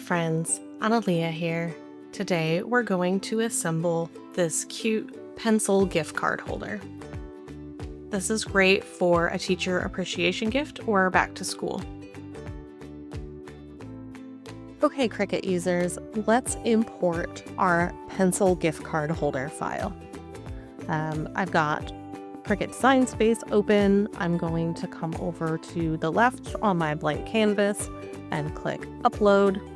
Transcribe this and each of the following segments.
friends, 𝗗𝗓𝗧𝗏 here. Today we're going to assemble this cute pencil gift card holder. This is great for a teacher appreciation gift or back to school. Okay, Cricut users, let's import our pencil gift card holder file. I've got Cricut Design Space open. I'm going to come over to the left on my blank canvas and click Upload.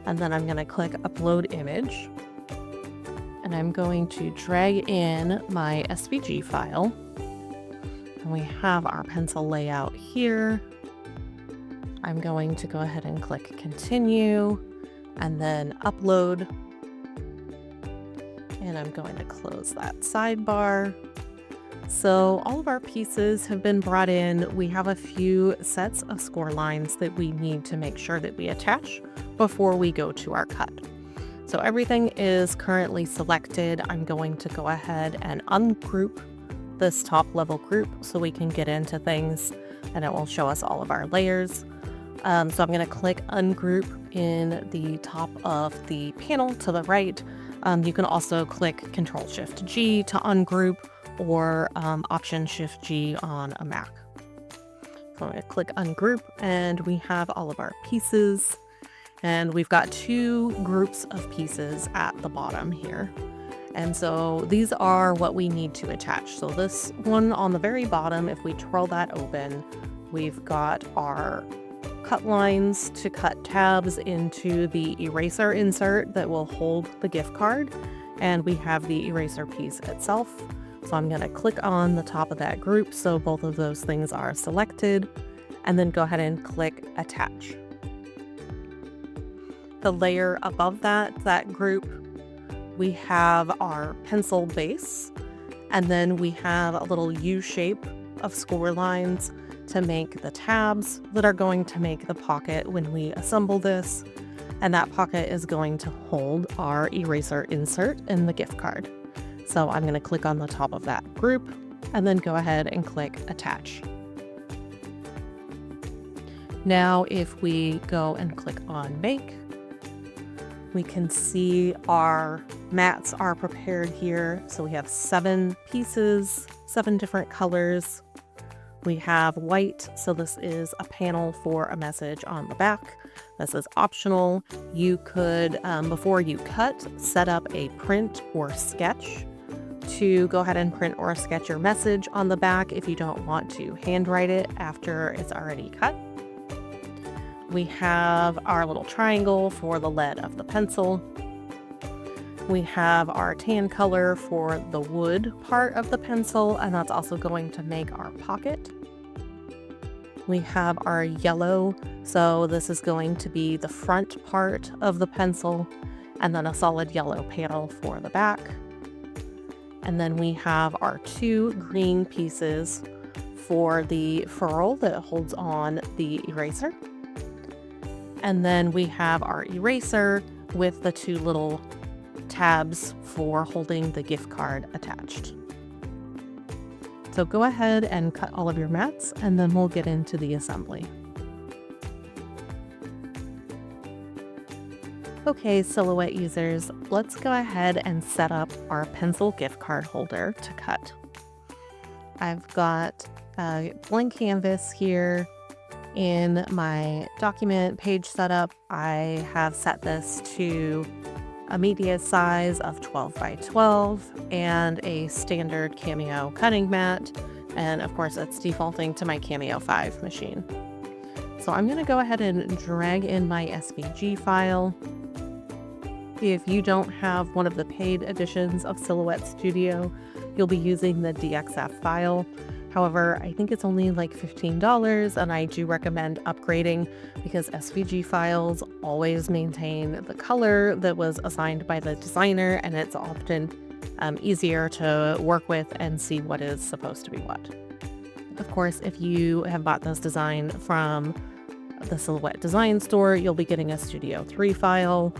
And then I'm going to click Upload Image. And I'm going to drag in my SVG file. And we have our pencil layout here. I'm going to go ahead and click Continue and then Upload. And I'm going to close that sidebar. So all of our pieces have been brought in. We have a few sets of score lines that we need to make sure that we attach before we go to our cut. So everything is currently selected. I'm going to go ahead and ungroup this top level group so we can get into things, and it will show us all of our layers. So I'm going to click ungroup in the top of the panel to the right. You can also click Ctrl-Shift-G to ungroup, or Option-Shift-G on a Mac. So I'm going to click ungroup, and we have all of our pieces. And we've got two groups of pieces at the bottom here. And so these are what we need to attach. So this one on the very bottom, if we twirl that open, we've got our cut lines to cut tabs into the eraser insert that will hold the gift card. And we have the eraser piece itself. So I'm going to click on the top of that group so both of those things are selected, and then go ahead and click Attach. The layer above that group, we have our pencil base, and then we have a little U shape of score lines to make the tabs that are going to make the pocket when we assemble this, and that pocket is going to hold our eraser insert in the gift card. So I'm going to click on the top of that group and then go ahead and click Attach. Now if we go and click on Make, we can see our mats are prepared here. So we have 7 pieces, 7 different colors. We have white, so this is a panel for a message on the back. This is optional. You could, before you cut, set up a print or sketch to go ahead and print or sketch your message on the back if you don't want to handwrite it after it's already cut. We have our little triangle for the lead of the pencil. We have our tan color for the wood part of the pencil, and that's also going to make our pocket. We have our yellow, so this is going to be the front part of the pencil, and then a solid yellow panel for the back. And then we have our 2 green pieces for the ferrule that holds on the eraser. And then we have our eraser with the 2 little tabs for holding the gift card attached. So go ahead and cut all of your mats, and then we'll get into the assembly. Okay, Silhouette users, let's go ahead and set up our pencil gift card holder to cut. I've got a blank canvas here. In my document page setup, I have set this to a media size of 12 by 12 and a standard Cameo cutting mat. And of course, it's defaulting to my Cameo 5 machine. So I'm going to go ahead and drag in my SVG file. If you don't have one of the paid editions of Silhouette Studio, you'll be using the DXF file. However, I think it's only like $15, and I do recommend upgrading because SVG files always maintain the color that was assigned by the designer, and it's often easier to work with and see what is supposed to be what. Of course, if you have bought this design from the Silhouette Design Store, you'll be getting a Studio 3 file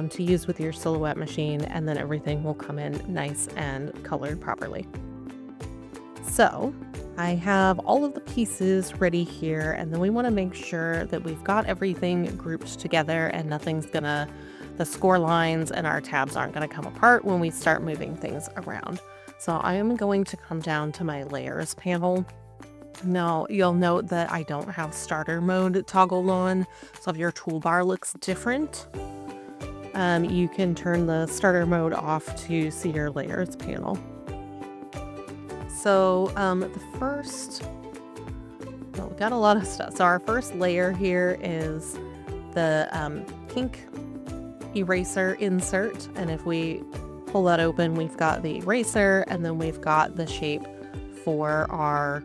to use with your Silhouette machine, and then everything will come in nice and colored properly. So I have all of the pieces ready here, and then we want to make sure that we've got everything grouped together and the score lines and our tabs aren't gonna come apart when we start moving things around. So I am going to come down to my layers panel. Now you'll note that I don't have starter mode toggled on, so if your toolbar looks different, you can turn the starter mode off to see your layers panel. So we got a lot of stuff. So our first layer here is the pink eraser insert, and if we pull that open, we've got the eraser, and then we've got the shape for our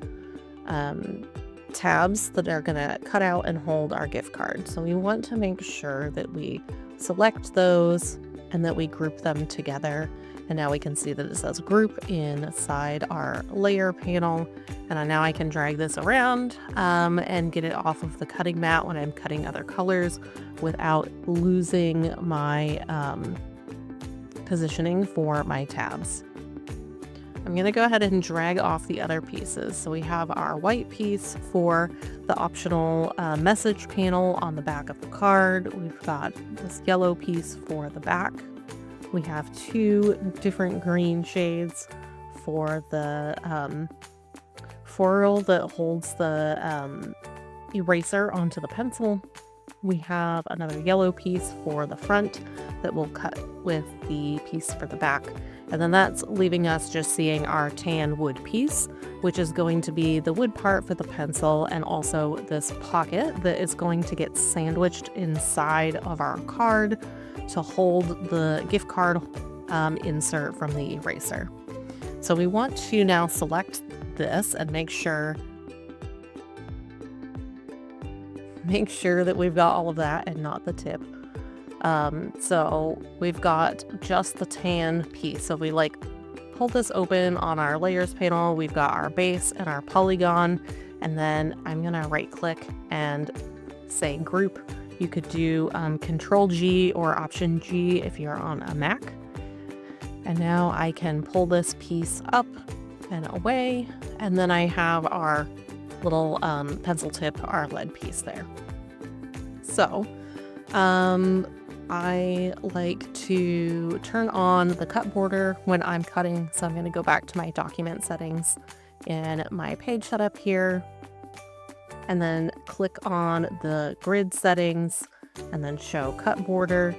tabs that are gonna cut out and hold our gift card. So we want to make sure that we select those and that we group them together. And now we can see that it says group inside our layer panel. And now I can drag this around and get it off of the cutting mat when I'm cutting other colors without losing my positioning for my tabs. I'm going to go ahead and drag off the other pieces. So we have our white piece for the optional message panel on the back of the card. We've got this yellow piece for the back. We have two different green shades for the foil that holds the eraser onto the pencil. We have another yellow piece for the front that will cut with the piece for the back. And then that's leaving us just seeing our tan wood piece, which is going to be the wood part for the pencil, and also this pocket that is going to get sandwiched inside of our card to hold the gift card insert from the eraser. So we want to now select this and make sure that we've got all of that and not the tip. So we've got just the tan piece. So we pull this open on our layers panel. We've got our base and our polygon, and then I'm gonna right click and say group. You could do Control G or Option G if you're on a Mac. And now I can pull this piece up and away, and then I have our little pencil tip, our lead piece there. So I like to turn on the cut border when I'm cutting, so I'm going to go back to my document settings in my page setup here, and then click on the grid settings and then show cut border,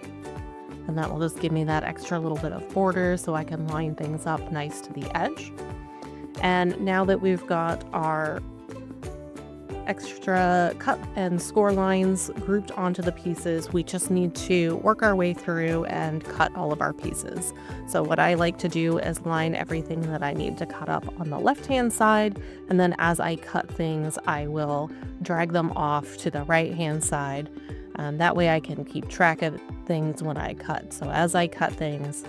and that will just give me that extra little bit of border so I can line things up nice to the edge. And now that we've got our extra cut and score lines grouped onto the pieces, we just need to work our way through and cut all of our pieces. So what I like to do is line everything that I need to cut up on the left hand side, and then as I cut things I will drag them off to the right hand side, and that way I can keep track of things when I cut. So as I cut things,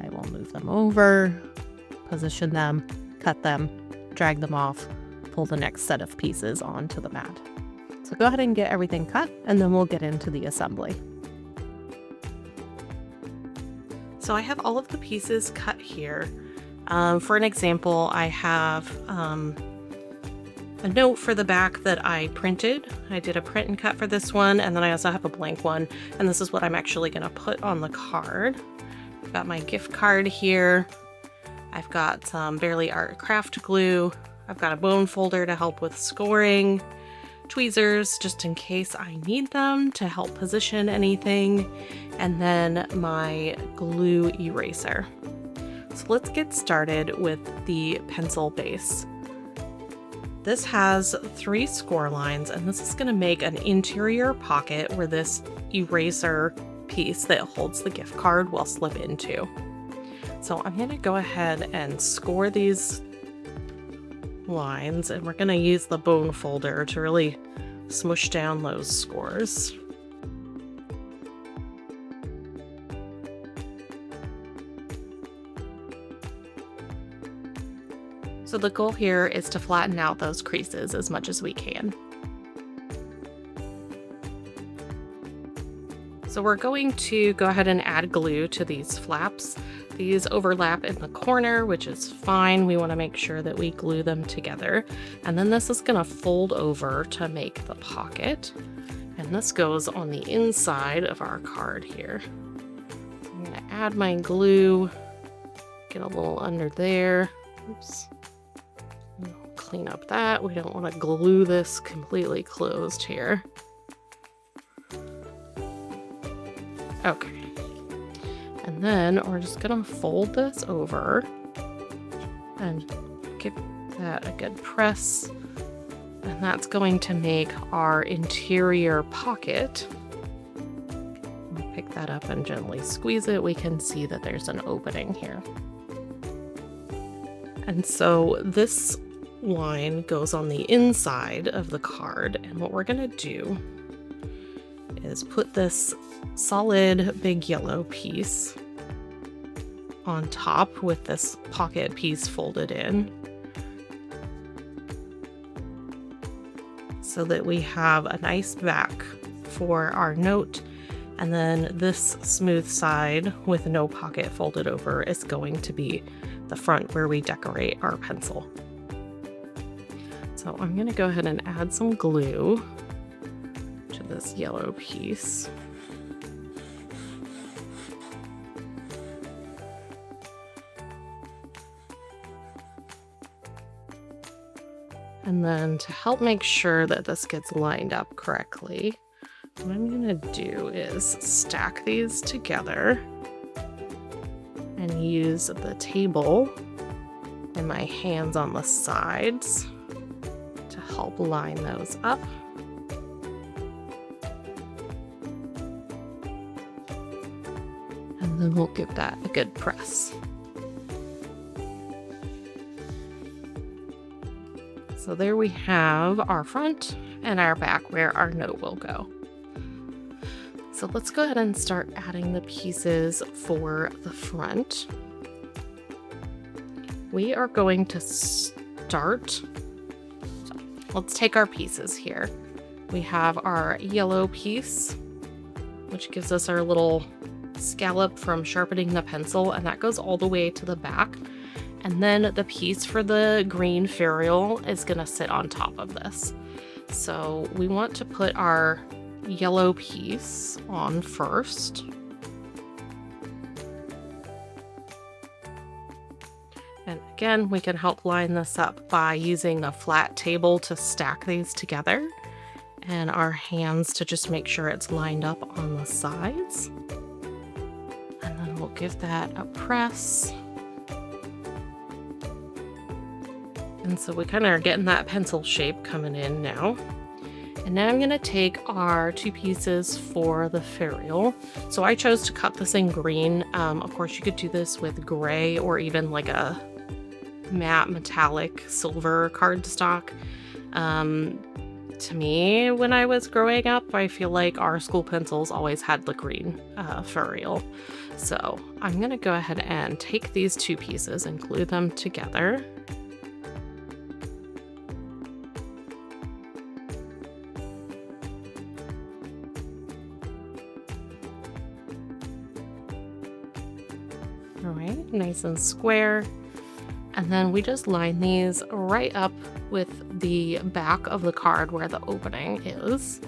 I will move them over, position them, cut them, drag them off, pull the next set of pieces onto the mat. So go ahead and get everything cut, and then we'll get into the assembly. So I have all of the pieces cut here. For an example, I have a note for the back that I printed. I did a print and cut for this one, and then I also have a blank one, and this is what I'm actually going to put on the card. I've got my gift card here. I've got some Barely Art craft glue. I've got a bone folder to help with scoring, tweezers just in case I need them to help position anything, and then my glue eraser. So let's get started with the pencil base. This has 3 score lines, and this is going to make an interior pocket where this eraser piece that holds the gift card will slip into. So I'm going to go ahead and score these lines, and we're going to use the bone folder to really smush down those scores. So the goal here is to flatten out those creases as much as we can. So we're going to go ahead and add glue to these flaps. These overlap in the corner, which is fine. We want to make sure that we glue them together. And then this is going to fold over to make the pocket. And this goes on the inside of our card here. So I'm going to add my glue, get a little under there. Oops. Clean up that. We don't want to glue this completely closed here. Okay. And then we're just gonna fold this over and give that a good press. And that's going to make our interior pocket. We'll pick that up and gently squeeze it. We can see that there's an opening here. And so this line goes on the inside of the card. And what we're gonna do is put this solid big yellow piece on top with this pocket piece folded in so that we have a nice back for our note, and then this smooth side with no pocket folded over is going to be the front where we decorate our pencil. So I'm going to go ahead and add some glue to this yellow piece. And then to help make sure that this gets lined up correctly, what I'm going to do is stack these together and use the table and my hands on the sides to help line those up. And then we'll give that a good press. So there we have our front and our back where our note will go. So let's go ahead and start adding the pieces for the front. We are going to start, so let's take our pieces here. We have our yellow piece, which gives us our little scallop from sharpening the pencil, and that goes all the way to the back. And then the piece for the green ferrule is going to sit on top of this. So we want to put our yellow piece on first. And again, we can help line this up by using a flat table to stack these together, and our hands to just make sure it's lined up on the sides. And then we'll give that a press. And so we kind of are getting that pencil shape coming in now. And now I'm going to take our two pieces for the ferrule. So I chose to cut this in green. Of course, you could do this with gray or even like a matte metallic silver cardstock. To me, when I was growing up, I feel like our school pencils always had the green ferrule. So I'm going to go ahead and take these two pieces and glue them together. All right, nice and square. And then we just line these right up with the back of the card where the opening is.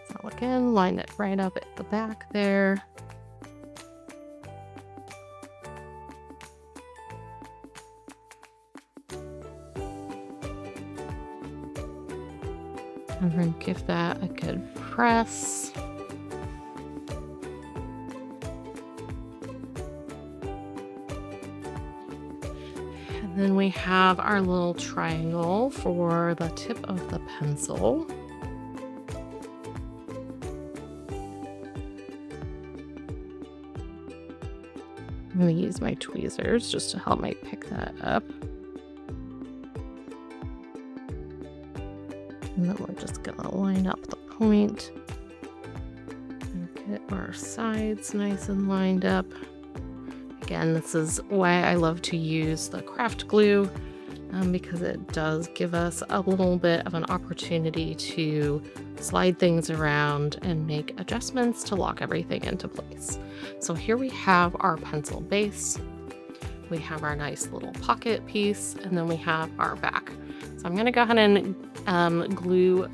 So again, line it right up at the back there. And then give that a good press. And then we have our little triangle for the tip of the pencil. I'm going to use my tweezers just to help me pick that up. And then we're just going to line up the point and get our sides nice and lined up. Again, this is why I love to use the craft glue. because it does give us a little bit of an opportunity to slide things around and make adjustments to lock everything into place. So here we have our pencil base, we have our nice little pocket piece, and then we have our back. So I'm going to go ahead and glue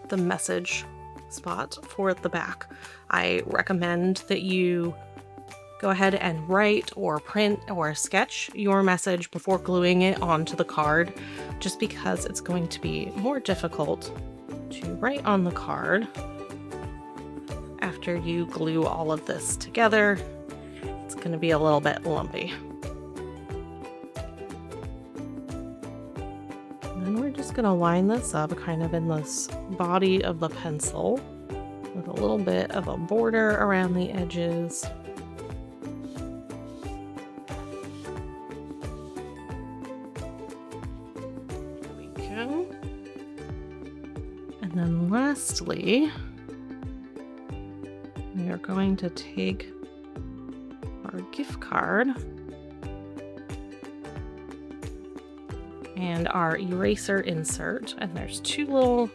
the message spot for the back. I recommend that you go ahead and write or print or sketch your message before gluing it onto the card, just because it's going to be more difficult to write on the card after you glue all of this together. It's going to be a little bit lumpy. And then we're just going to line this up kind of in this body of the pencil with a little bit of a border around the edges. And then lastly, we are going to take our gift card and our eraser insert, and there's two little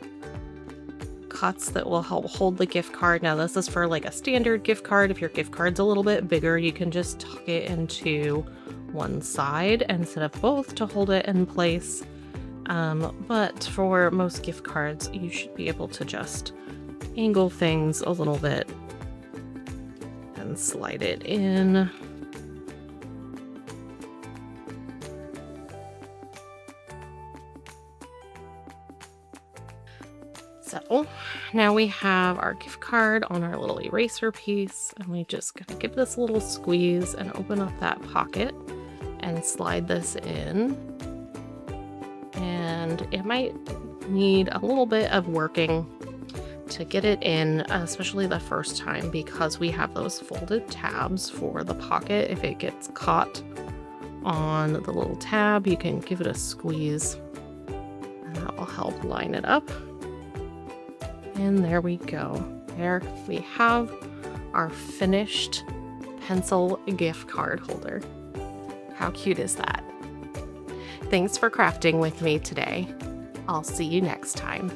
cuts that will help hold the gift card. Now this is for like a standard gift card. If your gift card's a little bit bigger, you can just tuck it into one side instead of both to hold it in place. But for most gift cards, you should be able to just angle things a little bit and slide it in. So now we have our gift card on our little eraser piece, and we just gotta give this a little squeeze and open up that pocket and slide this in. And it might need a little bit of working to get it in, especially the first time, because we have those folded tabs for the pocket. If it gets caught on the little tab, you can give it a squeeze and that will help line it up. And there we go. There we have our finished pencil gift card holder. How cute is that? Thanks for crafting with me today. I'll see you next time.